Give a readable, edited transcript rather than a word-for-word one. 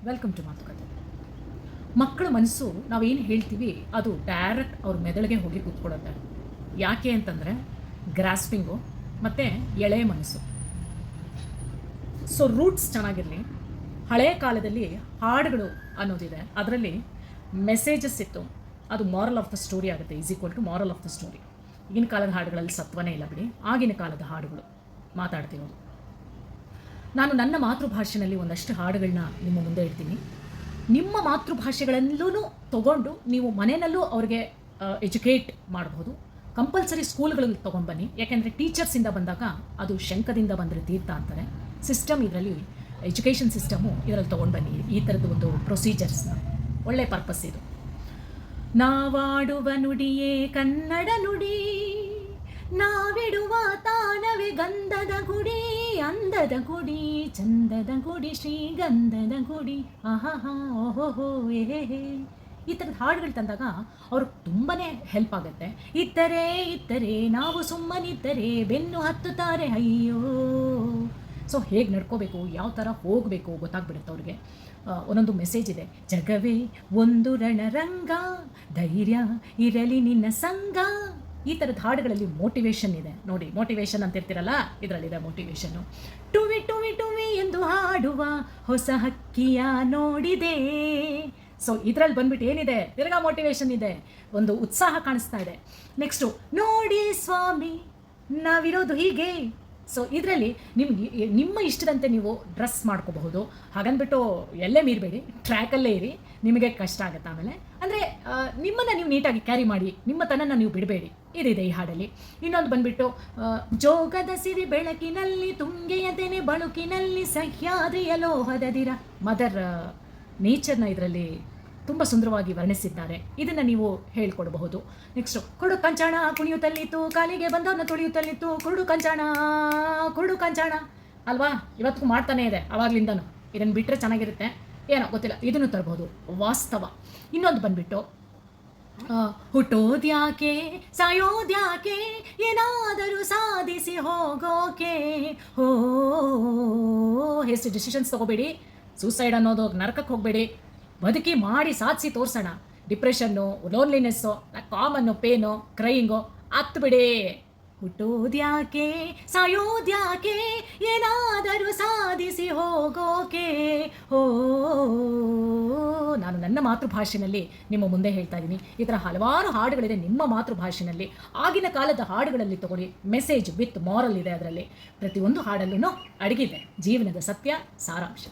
Welcome to ಮಾತುಕತೆ. ಮಕ್ಕಳ ಮನಸ್ಸು ನಾವೇನು ಹೇಳ್ತೀವಿ ಅದು ಡೈರೆಕ್ಟ್ ಅವ್ರ ಮೆದುಳಿಗೆ ಹೋಗಿ ಕೂತ್ಕೊಳ್ಳುತ್ತೆ. ಯಾಕೆ ಅಂತಂದರೆ ಗ್ರಾಸ್ಪಿಂಗು ಮತ್ತು ಎಳೆ ಮನಸ್ಸು. ಸೊ ರೂಟ್ಸ್ ಚೆನ್ನಾಗಿರಲಿ. ಹಳೆಯ ಕಾಲದಲ್ಲಿ ಹಾಡುಗಳು ಅನ್ನೋದಿದೆ, ಅದರಲ್ಲಿ ಮೆಸೇಜಸ್ ಇತ್ತು. ಅದು ಮಾರಲ್ ಆಫ್ ದ ಸ್ಟೋರಿ ಆಗುತ್ತೆ, is equal to moral of the story. ಈಗಿನ ಕಾಲದ ಹಾಡುಗಳಲ್ಲಿ ಸತ್ವನೇ ಇಲ್ಲ ಬಿಡಿ, ಆಗಿನ ಕಾಲದ ಹಾಡುಗಳು ಮಾತಾಡ್ತಿರೋದು. ನಾನು ನನ್ನ ಮಾತೃಭಾಷೆಯಲ್ಲಿ ಒಂದಷ್ಟು ಹಾಡುಗಳನ್ನ ನಿಮ್ಮ ಮುಂದೆ ಇಡ್ತೀನಿ. ನಿಮ್ಮ ಮಾತೃಭಾಷೆಗಳಲ್ಲೂ ತಗೊಂಡು ನೀವು ಮನೆಯಲ್ಲೂ ಅವ್ರಿಗೆ ಎಜುಕೇಟ್ ಮಾಡಬಹುದು. ಕಂಪಲ್ಸರಿ ಸ್ಕೂಲ್ಗಳಲ್ಲಿ ತೊಗೊಂಡು ಬನ್ನಿ, ಯಾಕೆಂದರೆ ಟೀಚರ್ಸಿಂದ ಬಂದಾಗ ಅದು ಶಂಕದಿಂದ ಬಂದರೆ ತೀರ್ಥ ಅಂತಾರೆ. ಸಿಸ್ಟಮ್ ಇದರಲ್ಲಿ ಎಜುಕೇಷನ್ ಸಿಸ್ಟಮು ಇದರಲ್ಲಿ ತೊಗೊಂಡು ಬನ್ನಿ. ಈ ಥರದ್ದು ಒಂದು ಪ್ರೊಸೀಜರ್ಸ್ನ ಒಳ್ಳೆ ಪರ್ಪಸ್ ಇದು. ನಾವಾಡುವ ನುಡಿಯೇ ಕನ್ನಡ ನುಡಿ, ನಾವಿಡುವ ತಾಣವೇ ಗಂಧದ ಗುಡಿ, ಅಂದದ ಗುಡಿ ಚಂದದ ಗುಡಿ, ಶ್ರೀಗಂಧದ ಗುಡಿ, ಆಹಾ ಓಹೋ ಏಹೇ. ಈ ಥರದ ಹಾಡುಗಳು ತಂದಾಗ ಅವ್ರಿಗೆ ತುಂಬಾ ಹೆಲ್ಪ್ ಆಗುತ್ತೆ. ಇತ್ತರೆ ನಾವು ಸುಮ್ಮನಿದ್ದರೆ ಬೆನ್ನು ಹತ್ತುತ್ತಾರೆ ಅಯ್ಯೋ. ಸೊ ಹೇಗೆ ನಡ್ಕೋಬೇಕು, ಯಾವ ಥರ ಹೋಗಬೇಕು ಗೊತ್ತಾಗ್ಬಿಡುತ್ತೆ ಅವ್ರಿಗೆ. ಒಂದೊಂದು ಮೆಸೇಜ್ ಇದೆ. ಜಗವೇ ಒಂದು ರಣರಂಗ, ಧೈರ್ಯ ಇರಲಿ ನಿನ್ನ ಸಂಗ. ಈ ಥರದ ಹಾಡುಗಳಲ್ಲಿ ಮೋಟಿವೇಶನ್ ಇದೆ ನೋಡಿ. ಮೋಟಿವೇಶನ್ ಅಂತ ಇರ್ತಿರಲ್ಲ, ಇದರಲ್ಲಿದೆ ಮೋಟಿವೇಶನ್ನು. ಟುವಿ ಟುವಿ ಟುವಿ ಎಂದು ಹಾಡುವ ಹೊಸ ಹಕ್ಕಿಯ ನೋಡಿದೆ. ಸೊ ಇದರಲ್ಲಿ ಬಂದ್ಬಿಟ್ಟು ಏನಿದೆ, ತಿರ್ಗಾ ಮೋಟಿವೇಶನ್ ಇದೆ, ಒಂದು ಉತ್ಸಾಹ ಕಾಣಿಸ್ತಾ ಇದೆ. ನೆಕ್ಸ್ಟು ನೋಡಿ ಸ್ವಾಮಿ ನಾವಿರೋದು ಹೀಗೆ. ಸೊ ಇದರಲ್ಲಿ ನಿಮ್ಮ ಇಷ್ಟದಂತೆ ನೀವು ಡ್ರೆಸ್ ಮಾಡ್ಕೋಬಹುದು. ಹಾಗಂದ್ಬಿಟ್ಟು ಎಲ್ಲೇ ಮೀರಬೇಡಿ, ಟ್ರ್ಯಾಕಲ್ಲೇ ಇರಿ, ನಿಮಗೆ ಕಷ್ಟ ಆಗುತ್ತೆ ಆಮೇಲೆ. ಅಂದರೆ ನಿಮ್ಮನ್ನು ನೀವು ನೀಟಾಗಿ ಕ್ಯಾರಿ ಮಾಡಿ, ನಿಮ್ಮ ತನನ್ನು ನೀವು ಬಿಡಬೇಡಿ. ಇದಿದೆ ಈ ಹಾಡಲ್ಲಿ. ಇನ್ನೊಂದು ಬಂದುಬಿಟ್ಟು ಜೋಗದ ಸಿರಿ ಬೆಳಕಿನಲ್ಲಿ, ತುಂಗೆಯ ತೆನೆ ಬಳುಕಿನಲ್ಲಿ, ಸಹ್ಯಾದ್ರಿಯ ಲೋಹದದಿರ. ಮದರ್ ನೇಚರ್ನ ಇದರಲ್ಲಿ ತುಂಬ ಸುಂದರವಾಗಿ ವರ್ಣಿಸಿದ್ದಾರೆ. ಇದನ್ನು ನೀವು ಹೇಳ್ಕೊಡಬಹುದು. ನೆಕ್ಸ್ಟು ಕೊಡು ಕಂಚಾಣ ಕುಣಿಯುತ್ತಲಿತ್ತು, ಕಾಲಿಗೆ ಬಂದವನ್ನ ತುಳಿಯುತ್ತಲಿತ್ತು, ಕುರುಡು ಕಂಚಾಣ ಅಲ್ವಾ, ಇವತ್ತಿಗೂ ಮಾಡ್ತಾನೆ ಇದೆ ಅವಾಗ್ಲಿಂದನೂ. ಇದನ್ನು ಬಿಟ್ಟರೆ ಚೆನ್ನಾಗಿರುತ್ತೆ, ಏನೋ ಗೊತ್ತಿಲ್ಲ, ಇದನ್ನು ತರಬಹುದು. ವಾಸ್ತವ. ಇನ್ನೊಂದು ಬಂದ್ಬಿಟ್ಟು ಹುಟ್ಟೋದ್ಯಾಕೆ ಸಾಯೋದ್ಯಾಕೆ, ಏನಾದರೂ ಸಾಧಿಸಿ ಹೋಗೋಕೆ. ಎಷ್ಟು ಡಿಸಿಷನ್ಸ್ ತಗೋಬೇಡಿ. ಸೂಸೈಡ್ ಅನ್ನೋದು ನರಕಕ್ಕೆ ಹೋಗಬೇಡಿ. ಬದುಕಿ ಮಾಡಿ ಸಾಧಿಸಿ ತೋರಿಸೋಣ. ಡಿಪ್ರೆಷನ್ನು, ಲೋನ್ಲಿನೆಸ್ಸು, ಕಾಮನ್ನು, ಪೇನು, ಕ್ರೈಯಿಂಗು ಬಿಡಿ. ಹುಟ್ಟೋದ್ಯಾಕೆ ಸಾಯೋದ್ಯಾಕೆ, ಏನಾದರೂ ಸಾಧಿಸಿ ಹೋಗೋಕೆ. ನಾನು ನನ್ನ ಮಾತೃಭಾಷೆಯಲ್ಲಿ ನಿಮ್ಮ ಮುಂದೆ ಹೇಳ್ತಾ ಇದ್ದೀನಿ. ಈ ಥರ ಹಲವಾರು ಹಾಡುಗಳಿದೆ ನಿಮ್ಮ ಮಾತೃಭಾಷೆಯಲ್ಲಿ. ಆಗಿನ ಕಾಲದ ಹಾಡುಗಳಲ್ಲಿ ತಗೊಳ್ಳಿ, ಮೆಸೇಜ್ ವಿತ್ ಮಾರಲ್ ಇದೆ ಅದರಲ್ಲಿ. ಪ್ರತಿಯೊಂದು ಹಾಡಲ್ಲೂ ಅಡಗಿದೆ ಜೀವನದ ಸತ್ಯ ಸಾರಾಂಶ.